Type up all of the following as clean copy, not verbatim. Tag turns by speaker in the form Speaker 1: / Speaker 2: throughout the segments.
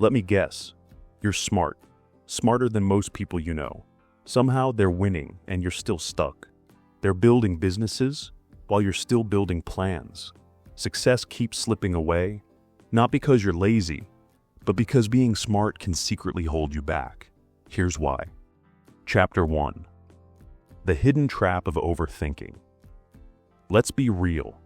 Speaker 1: Let me guess. You're smart. Smarter than most people you know. Somehow they're winning and you're still stuck. They're building businesses while you're still building plans. Success keeps slipping away, not because you're lazy, but because being smart can secretly hold you back. Here's why. Chapter 1. The hidden trap of overthinking. Let's be real.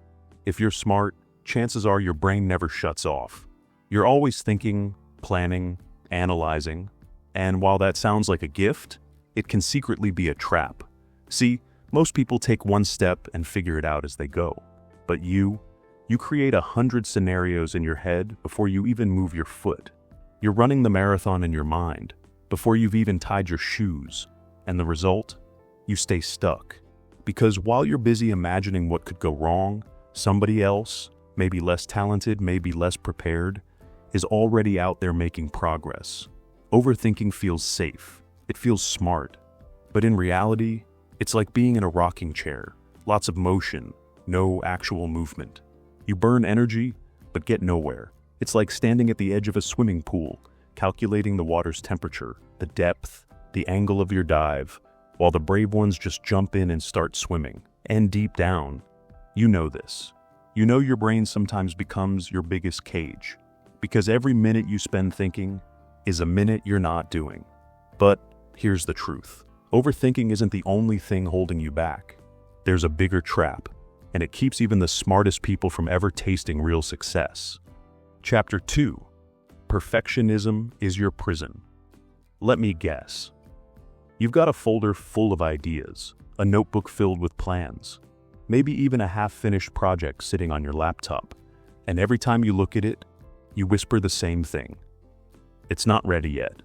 Speaker 1: If you're smart, chances are your brain never shuts off. You're always thinking, planning, analyzing, and while that sounds like a gift, it can secretly be a trap. See, most people take one step and figure it out as they go. But you create 100 scenarios in your head before you even move your foot. You're running the marathon in your mind before you've even tied your shoes. And the result? You stay stuck. Because while you're busy imagining what could go wrong, somebody else, maybe less talented, maybe less prepared, is already out there making progress. Overthinking feels safe. It feels smart. But in reality, it's like being in a rocking chair. Lots of motion, no actual movement. You burn energy, but get nowhere. It's like standing at the edge of a swimming pool, calculating the water's temperature, the depth, the angle of your dive, while the brave ones just jump in and start swimming. And deep down, you know this. You know your brain sometimes becomes your biggest cage, because every minute you spend thinking is a minute you're not doing. But here's the truth. Overthinking isn't the only thing holding you back. There's a bigger trap, and it keeps even the smartest people from ever tasting real success. Chapter 2. Perfectionism is your prison. Let me guess. You've got a folder full of ideas, a notebook filled with plans, maybe even a half-finished project sitting on your laptop, and every time you look at it, you whisper the same thing. It's not ready yet.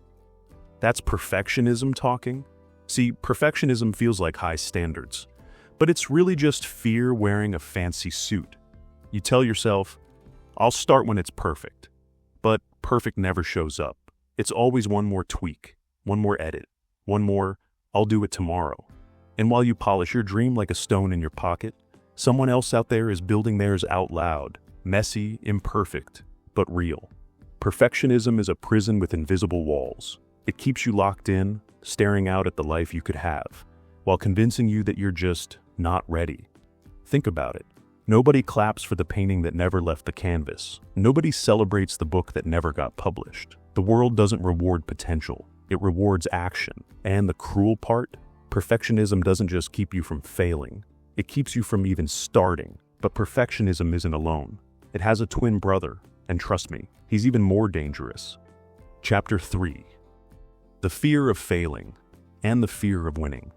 Speaker 1: That's perfectionism talking. See, perfectionism feels like high standards, but it's really just fear wearing a fancy suit. You tell yourself, I'll start when it's perfect. But perfect never shows up. It's always one more tweak, one more edit, one more, I'll do it tomorrow. And while you polish your dream like a stone in your pocket, someone else out there is building theirs out loud, messy, imperfect, but real. Perfectionism is a prison with invisible walls. It keeps you locked in, staring out at the life you could have, while convincing you that you're just not ready. Think about it. Nobody claps for the painting that never left the canvas. Nobody celebrates the book that never got published. The world doesn't reward potential. It rewards action. And the cruel part? Perfectionism doesn't just keep you from failing. It keeps you from even starting. But perfectionism isn't alone. It has a twin brother. And trust me, he's even more dangerous. Chapter 3. The fear of failing and the fear of winning.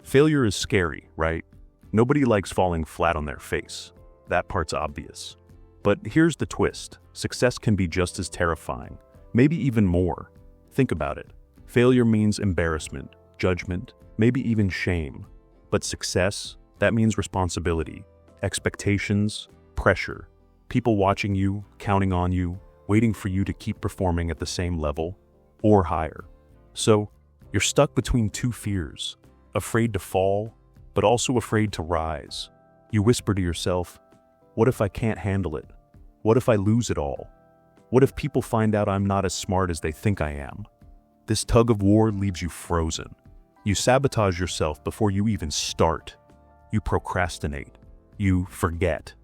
Speaker 1: Failure is scary, right? Nobody likes falling flat on their face. That part's obvious. But here's the twist. Success can be just as terrifying, maybe even more. Think about it. Failure means embarrassment, judgment, maybe even shame. But success, that means responsibility, expectations, pressure, people watching you, counting on you, waiting for you to keep performing at the same level or higher. So, you're stuck between two fears, afraid to fall, but also afraid to rise. You whisper to yourself, what if I can't handle it? What if I lose it all? What if people find out I'm not as smart as they think I am? This tug of war leaves you frozen. You sabotage yourself before you even start. You procrastinate. You forget.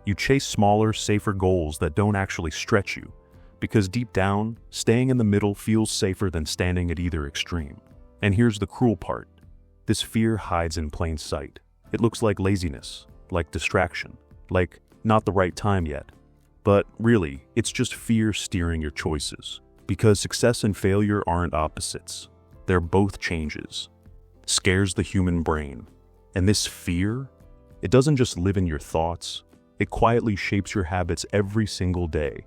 Speaker 1: You chase smaller, safer goals that don't actually stretch you, because deep down, staying in the middle feels safer than standing at either extreme. And here's the cruel part. This fear hides in plain sight. It looks like laziness, like distraction, like not the right time yet. But really, it's just fear steering your choices. Because success and failure aren't opposites. They're both changes. Scares the human brain. And this fear, it doesn't just live in your thoughts. It quietly shapes your habits every single day.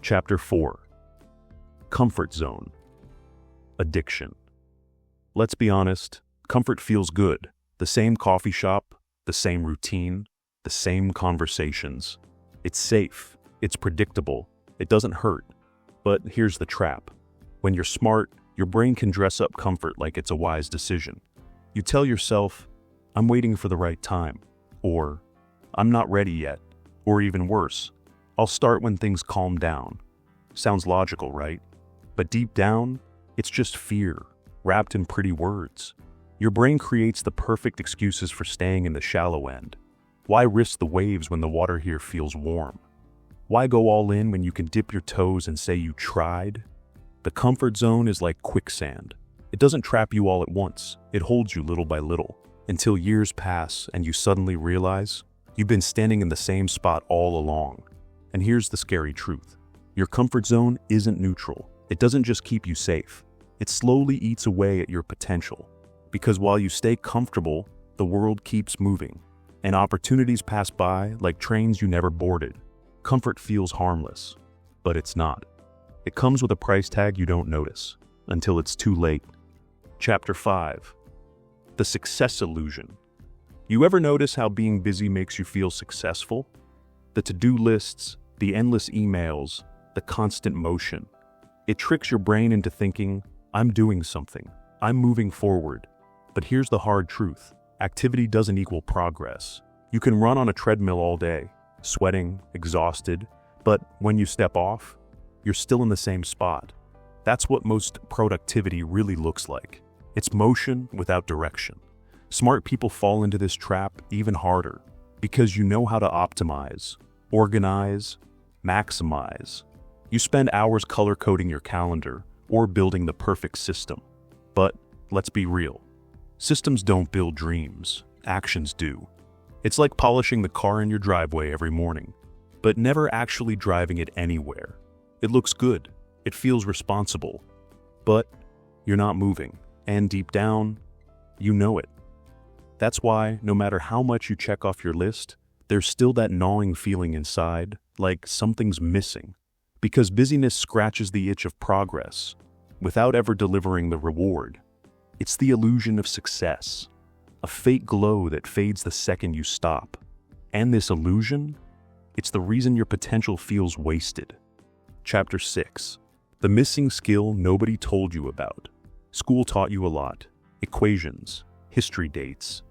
Speaker 1: Chapter 4. Comfort zone. Addiction. Let's be honest, comfort feels good. The same coffee shop, the same routine, the same conversations. It's safe, it's predictable, it doesn't hurt. But here's the trap. When you're smart, your brain can dress up comfort like it's a wise decision. You tell yourself, I'm waiting for the right time, or I'm not ready yet, or even worse, I'll start when things calm down. Sounds logical, right? But deep down, it's just fear, wrapped in pretty words. Your brain creates the perfect excuses for staying in the shallow end. Why risk the waves when the water here feels warm? Why go all in when you can dip your toes and say you tried? The comfort zone is like quicksand. It doesn't trap you all at once. It holds you little by little, until years pass and you suddenly realize you've been standing in the same spot all along. And here's the scary truth. Your comfort zone isn't neutral. It doesn't just keep you safe. It slowly eats away at your potential. Because while you stay comfortable, the world keeps moving. And opportunities pass by like trains you never boarded. Comfort feels harmless, but it's not. It comes with a price tag you don't notice until it's too late. Chapter 5. The Success Illusion. You ever notice how being busy makes you feel successful? The to-do lists, the endless emails, the constant motion. It tricks your brain into thinking, I'm doing something, I'm moving forward. But here's the hard truth. Activity doesn't equal progress. You can run on a treadmill all day, sweating, exhausted, but when you step off, you're still in the same spot. That's what most productivity really looks like. It's motion without direction. Smart people fall into this trap even harder because you know how to optimize, organize, maximize. You spend hours color-coding your calendar or building the perfect system. But let's be real. Systems don't build dreams, actions do. It's like polishing the car in your driveway every morning, but never actually driving it anywhere. It looks good, it feels responsible, but you're not moving, and deep down, you know it. That's why, no matter how much you check off your list, there's still that gnawing feeling inside, like something's missing. Because busyness scratches the itch of progress, without ever delivering the reward. It's the illusion of success, a fake glow that fades the second you stop. And this illusion, it's the reason your potential feels wasted. Chapter 6. The missing skill nobody told you about. School taught you a lot. Equations, history dates,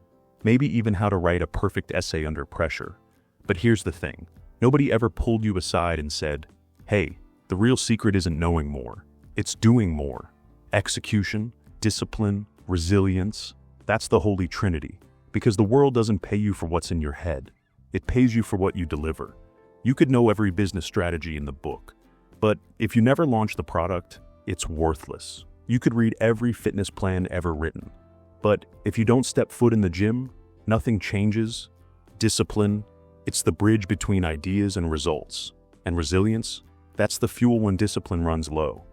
Speaker 1: maybe even how to write a perfect essay under pressure. But here's the thing. Nobody ever pulled you aside and said, hey, the real secret isn't knowing more. It's doing more. Execution, discipline, resilience, that's the holy trinity. Because the world doesn't pay you for what's in your head. It pays you for what you deliver. You could know every business strategy in the book, but if you never launch the product, it's worthless. You could read every fitness plan ever written, but if you don't step foot in the gym, nothing changes. Discipline, it's the bridge between ideas and results. And resilience, that's the fuel when discipline runs low.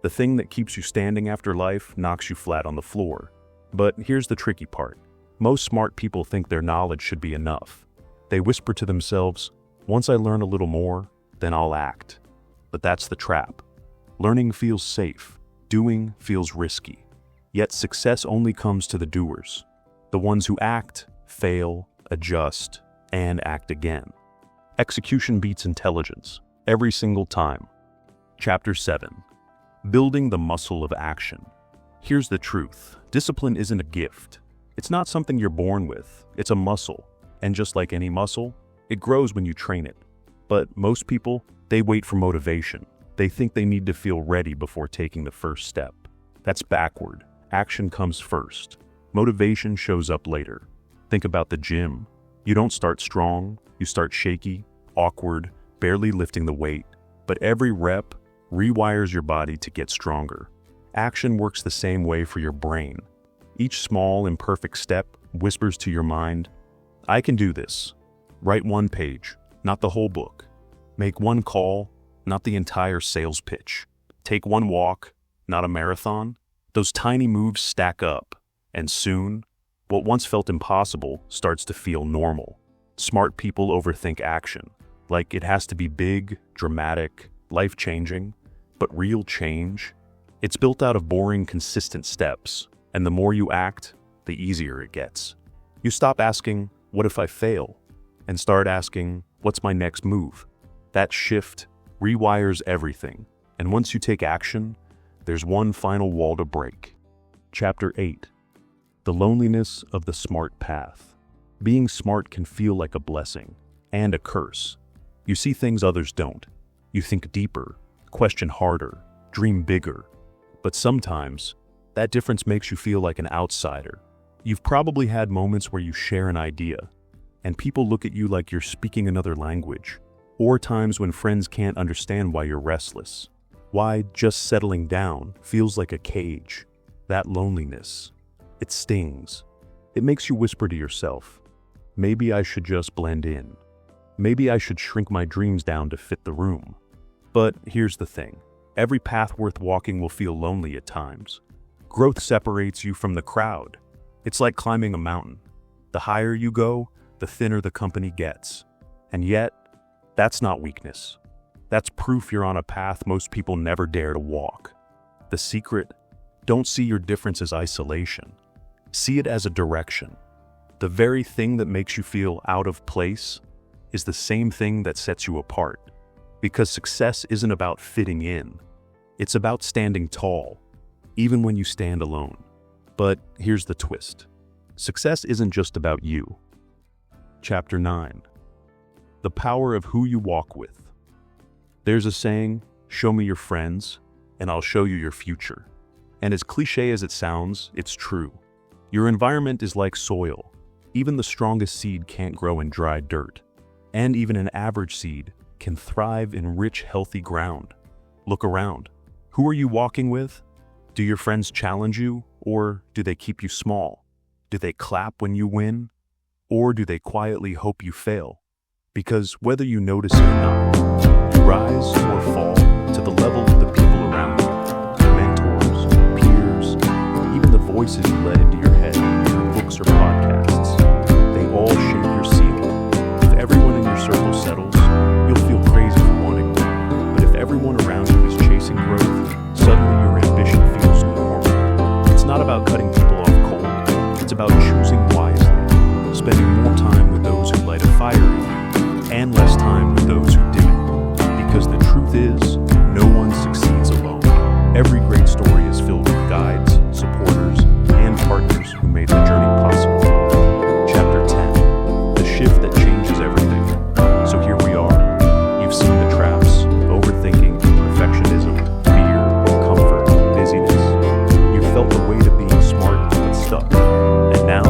Speaker 1: The thing that keeps you standing after life knocks you flat on the floor. But here's the tricky part. Most smart people think their knowledge should be enough. They whisper to themselves, once I learn a little more, then I'll act. But that's the trap. Learning feels safe. Doing feels risky. Yet success only comes to the doers. The ones who act, fail, adjust, and act again. Execution beats intelligence, every single time. Chapter 7. Building the muscle of action. Here's the truth. Discipline isn't a gift. It's not something you're born with. It's a muscle. And just like any muscle, it grows when you train it. But most people, they wait for motivation. They think they need to feel ready before taking the first step. That's backward. Action comes first. Motivation shows up later. Think about the gym. You don't start strong. You start shaky, awkward, barely lifting the weight. But every rep rewires your body to get stronger. Action works the same way for your brain. Each small, imperfect step whispers to your mind, I can do this. Write one page, not the whole book. Make one call, not the entire sales pitch. Take one walk, not a marathon. Those tiny moves stack up, and soon, what once felt impossible starts to feel normal. Smart people overthink action, like it has to be big, dramatic, life-changing. But real change, it's built out of boring, consistent steps, and the more you act, the easier it gets. You stop asking, what if I fail? And start asking, what's my next move? That shift rewires everything, and once you take action, there's one final wall to break. Chapter 8. The loneliness of the smart path. Being smart can feel like a blessing and a curse. You see things others don't. You think deeper, question harder, dream bigger. But sometimes, that difference makes you feel like an outsider. You've probably had moments where you share an idea, and people look at you like you're speaking another language, or times when friends can't understand why you're restless, why just settling down feels like a cage. That loneliness, it stings. It makes you whisper to yourself, maybe I should just blend in. Maybe I should shrink my dreams down to fit the room. But here's the thing, every path worth walking will feel lonely at times. Growth separates you from the crowd. It's like climbing a mountain. The higher you go, the thinner the company gets. And yet, that's not weakness. That's proof you're on a path most people never dare to walk. The secret? Don't see your difference as isolation. See it as a direction. The very thing that makes you feel out of place is the same thing that sets you apart. Because success isn't about fitting in. It's about standing tall, even when you stand alone. But here's the twist. Success isn't just about you. Chapter 9. The power of who you walk with. There's a saying, show me your friends, and I'll show you your future. And as cliche as it sounds, it's true. Your environment is like soil. Even the strongest seed can't grow in dry dirt. And even an average seed can thrive in rich, healthy ground. Look around. Who are you walking with? Do your friends challenge you, or do they keep you small? Do they clap when you win, or do they quietly hope you fail? Because whether you notice it or not, you rise or fall to the level of the people around you. Mentors, peers, even the voices you let into your head through books or podcasts. They all shape your ceiling. If everyone in your circle settles, you'll feel crazy for wanting more. But if everyone around you is chasing growth, suddenly your ambition feels normal. It's not about cutting people off cold. It's about choosing wisely, spending more time with those who light a fire in you, and less time with those who dim it. Because the truth is, no one succeeds alone. Every great story is filled with guides, supporters, and partners who made the journey possible. Chapter 10. The shift that changes everything. So here we are. You've seen the traps: overthinking, perfectionism, fear, comfort, busyness. You felt the weight of being smart but stuck. And now,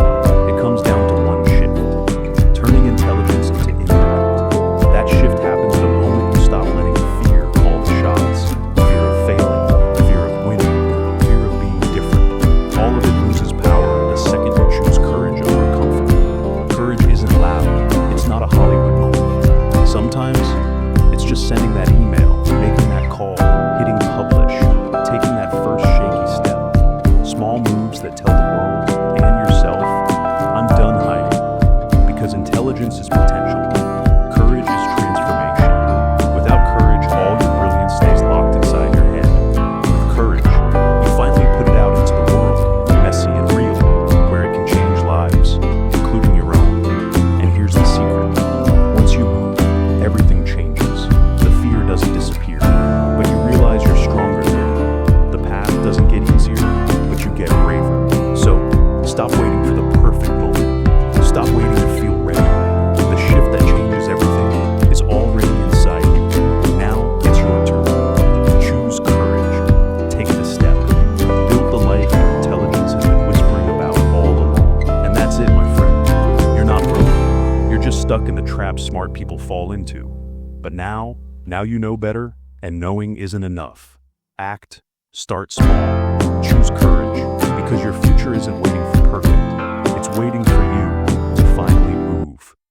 Speaker 1: it comes down to one shift: turning intelligence into impact. That shift happens the moment you stop letting fear call the shots. Fear of failing, fear of winning, fear of being different. All of it loses power the second you choose courage over comfort. Courage isn't loud. It's not a Hollywood moment. Sometimes, it's just sending that email, making that call, hitting publish, taking that first shaky step. Small moves that tell the world and yourself, I'm done hiding. Because intelligence is potential. Courage is transformation. Without courage, all your brilliance stays locked inside your head. With courage, you finally put it out into the world, messy and real, where it can change lives, including your own. And here's the secret. Once you move, everything changes. The fear doesn't disappear, but you realize you're stronger there. The path doesn't get easier, but you get braver. So, stop waiting for the perfect moment. Stop waiting to feel ready. The shift that changes everything is already inside you. Now, it's your turn. Choose courage. Take the step. Build the life your intelligence has been whispering about all along. And that's it, my friend. You're not broken. You're just stuck in the trap smart people fall into. But now you know better, and knowing isn't enough. Act. Start small. Choose courage, because your future isn't waiting for perfect. It's waiting for you.